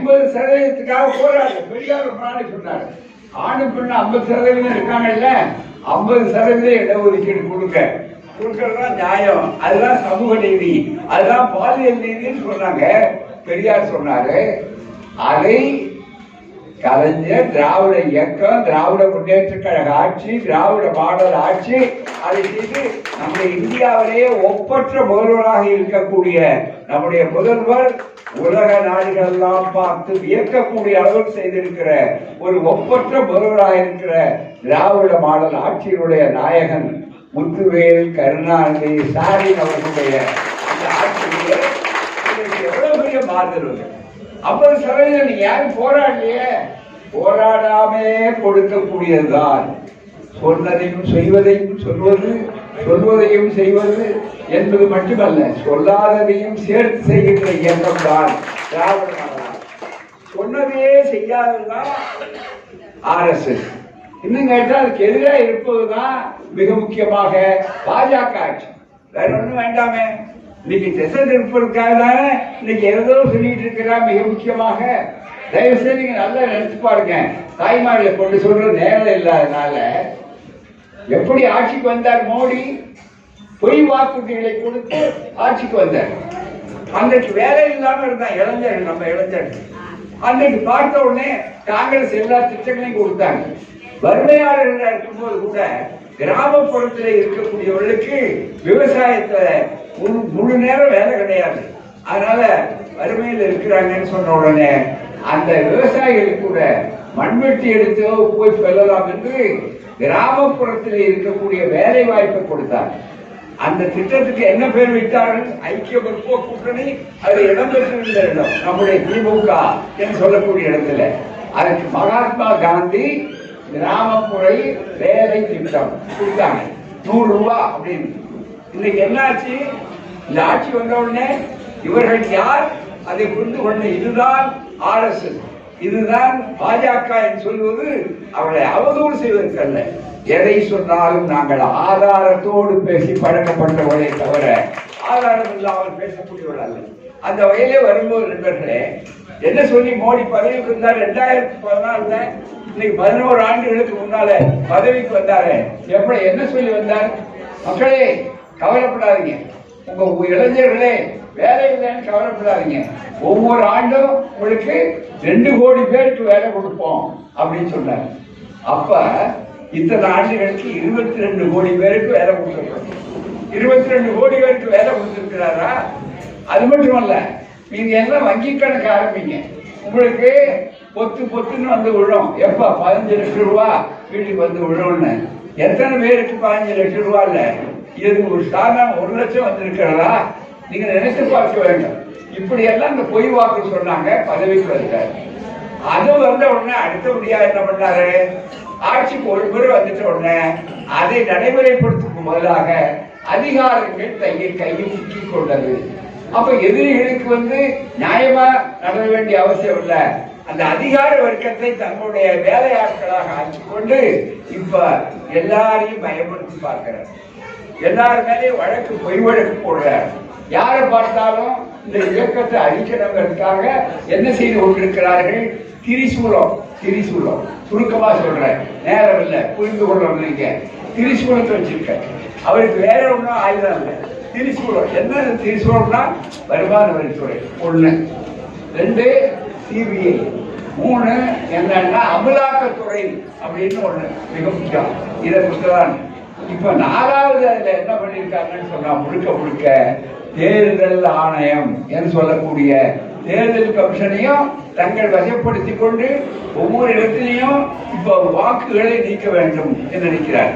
50% போராடு. பெரியார் ஒரு நாளை சொன்னார், ஆணு பெண்ணு 50% இருக்காங்கல்ல, 50% இடஒதுக்கீடு கொடுக்கறதுதான் நியாயம், அதுதான் சமூக நீதி, அதுதான் பாலியல் நீதினு சொன்னாங்க. பெரியார் சொன்னாரு. அதை கலைஞர், திராவிட இயக்கம், திராவிட முன்னேற்ற கழக ஆட்சி, திராவிட மாடல் ஆட்சி அதை செய்து நம்முடைய இந்தியாவிலேயே ஒப்பற்ற முதல்வராக இருக்கக்கூடிய நம்முடைய முதல்வர் உலக நாடுகள் எல்லாம் பார்த்து வியக்கக்கூடிய அளவுக்கு செய்திருக்கிற ஒரு ஒப்பற்ற முதல்வராக இருக்கிற திராவிட மாடல் ஆட்சியினுடைய நாயகன் முத்துவேல் கருணாநிதி ஸ்டாலின் அவர்களுடைய அந்த ஆட்சியிலே எவ்வளவு பெரிய மாறுதல். 50% நீ யாரும் போராடலையே, போராடாமே கொடுக்கக்கூடியதுதான். சொன்னதையும் செய்வதையும் சொல்வது, சொல்வதையும் செய்வது என்பது மட்டுமல்ல, சொல்லாததையும் சேர்த்து செய்கின்ற இயக்கம் தான் திராவிட மாடல். சொன்னதையே செய்யாததுதான் RSS. இன்னும் கேட்டால் அதுக்கு எதிராக இருப்பதுதான் மிக முக்கியமாக பாஜக ஆட்சி. வேற ஒண்ணும் வேண்டாமே. இன்னைக்கு திசை திருப்பதற்காக தானே இன்னைக்கு ஏதோ சொல்லிட்டு இருக்கிறா. மிக முக்கியமாக தயவு செய்து நீங்க நல்லா நினைச்சு பாருங்க. தாய்மார்களை கொண்டு சொல்ற நேரம் இல்லாதனால எப்படி ஆட்சிக்கு வந்தார் மோடி? பொய் வாக்குறுதிகளை கொடுத்து ஆட்சிக்கு வந்தார். அன்றைக்கு வேலை இல்லாம இருந்தான் இளைஞர்கள், நம்ம இளைஞர்கள். அன்றைக்கு பார்த்த உடனே காங்கிரஸ் எல்லா திட்டங்களையும் கொடுத்தாங்க. வறுமையாளர்கள் இருக்கும்போது கூட கிராமப்புறத்தில் இருக்கக்கூடியவர்களுக்கு விவசாயத்துல முழு நேரம் வேலை கிடையாது. அதனால வறுமையில் இருக்கிறாங்கன்னு சொன்ன உடனே அந்த விவசாயிகளுக்கு கூட மண்வெட்டி எடுத்து போய் செல்லலாம் என்று கிராமப்புறத்தில் இருக்கக்கூடிய வேலை வாய்ப்பை கொடுத்தார். அந்த திட்டத்துக்கு என்ன பேர் வைத்தார்கள்? ஐக்கிய முற்போக்கு கூட்டணி. அது இடம்பெற்றிருந்த இடம் நம்முடைய திமுக என்று சொல்லக்கூடிய இடத்துல. அதுக்கு மகாத்மா காந்தி கிராமப்புற வேலை திட்டம் கொடுத்தாங்க, 100 ரூபாய் அப்படின்னு. இன்னைக்கு என்ன ஆச்சு? இந்த ஆட்சி வந்த உடனே இவர்கள் யார் அதை புரிந்து கொண்ட, இதுதான் RSS, இதுதான் பாஜக என்று சொல்வது அவளை அவதூறு செய்வதற்கல்ல. எதை சொன்னாலும் நாங்கள் ஆதாரத்தோடு பேசி பழக்கப்பட்டவர்களே தவிர ஆதாரம் இல்லாமல் பேசக்கூடியவர்கள் அல்ல. அந்த வகையிலே வரும்போது நண்பர்களே, என்ன சொல்லி மோடி பதவிக்கு வந்தார்? 2014 இன்னைக்கு 11 ஆண்டுகளுக்கு முன்னால பதவிக்கு வந்தாரு. எப்படி என்ன சொல்லி வந்தார்? மக்களே கவலைப்படாதீங்க, உங்க இளைஞர்களே வேலை இல்லைன்னு கவலைப்படாதீங்க, ஒவ்வொரு ஆண்டும் உங்களுக்கு 2 கோடி பேருக்கு வேலை கொடுப்போம் அப்படின்னு சொன்னார். அப்ப இத்தனை ஆண்டுகளுக்கு 22 கோடி பேருக்கு வேலை கொடுத்துருக்கோம். 22 கோடி பேருக்கு வேலை கொடுத்திருக்கிறாரா? அது மட்டுமல்ல, நீங்க எல்லாம் வங்கி கணக்கு ஆரம்பிங்க, உங்களுக்கு பொத்துன்னு வந்து விழும். எப்ப 15 லட்சம் ரூபாய் வீட்டுக்கு வந்து விழும்னு. எத்தனை பேருக்கு 15 லட்சம் ரூபாய் இல்ல? இது ஒரு சாதாரண 1 லட்சம் வந்திருக்கிறதா? நீங்க நினைச்சு பார்க்க வேண்டும். இப்படி எல்லாம் இந்த பொய் வாக்கு சொன்னாங்க, பதவிக்கு வந்தார். அது வந்த உடனே அடுத்தபடியா என்ன பண்ணாரு? ஆட்சிக்கு ஒரு முறை வந்துட்ட உடனே அதை நடைமுறைப்படுத்தும் முதலாக அதிகாரங்கள் கையில் சிக்கிக் கொண்டது. அப்ப எதிரிகளுக்கு நியாயமா நட வேண்டிய அவசியம் இல்லை. அந்த அதிகார வர்க்கத்தை தங்களுடைய வேலையாட்களாக ஆக்கிக்கொண்டு இப்ப எல்லாரையும் பயப்படுத்தி பார்க்கிறார். எல்லாரும் மேலேயும் வழக்கு, பொய் வழக்கு போடுறார். யாரை பார்த்தாலும் இந்த இயக்கத்தை அழிக்கணுங்கிறதுக்காக என்ன செய்து கொண்டிருக்கிறார்கள்? திரிசூலம். சுருக்கமா சொல்றேன், நேரம் இல்லை, புரிந்து கொள்ளணும். நீங்க திரிசூலத்தை வச்சிருக்க, அவருக்கு வேற ஒன்றும் ஆயுதம் இல்லை. திரிசூலம் என்ன? திரிசூலம்னா வருமான வரித்துறை 1, 2 CBI, 3 என்னன்னா அமலாக்கத்துறை அப்படின்னு 1 மிக முக்கியம். இதை புத்தகம் இப்ப 4வது அதுல என்ன பண்ணிருக்காங்கன்னு சொன்னா, முழுக்க தேர்தல் ஆணையம் என்று சொல்லக்கூடிய தேர்தல் கமிஷனையும் தங்கள் வசப்படுத்திக் கொண்டு ஒவ்வொரு இடத்திலையும் இப்ப வாக்குகளை நீக்க வேண்டும் என்று நினைக்கிறார்.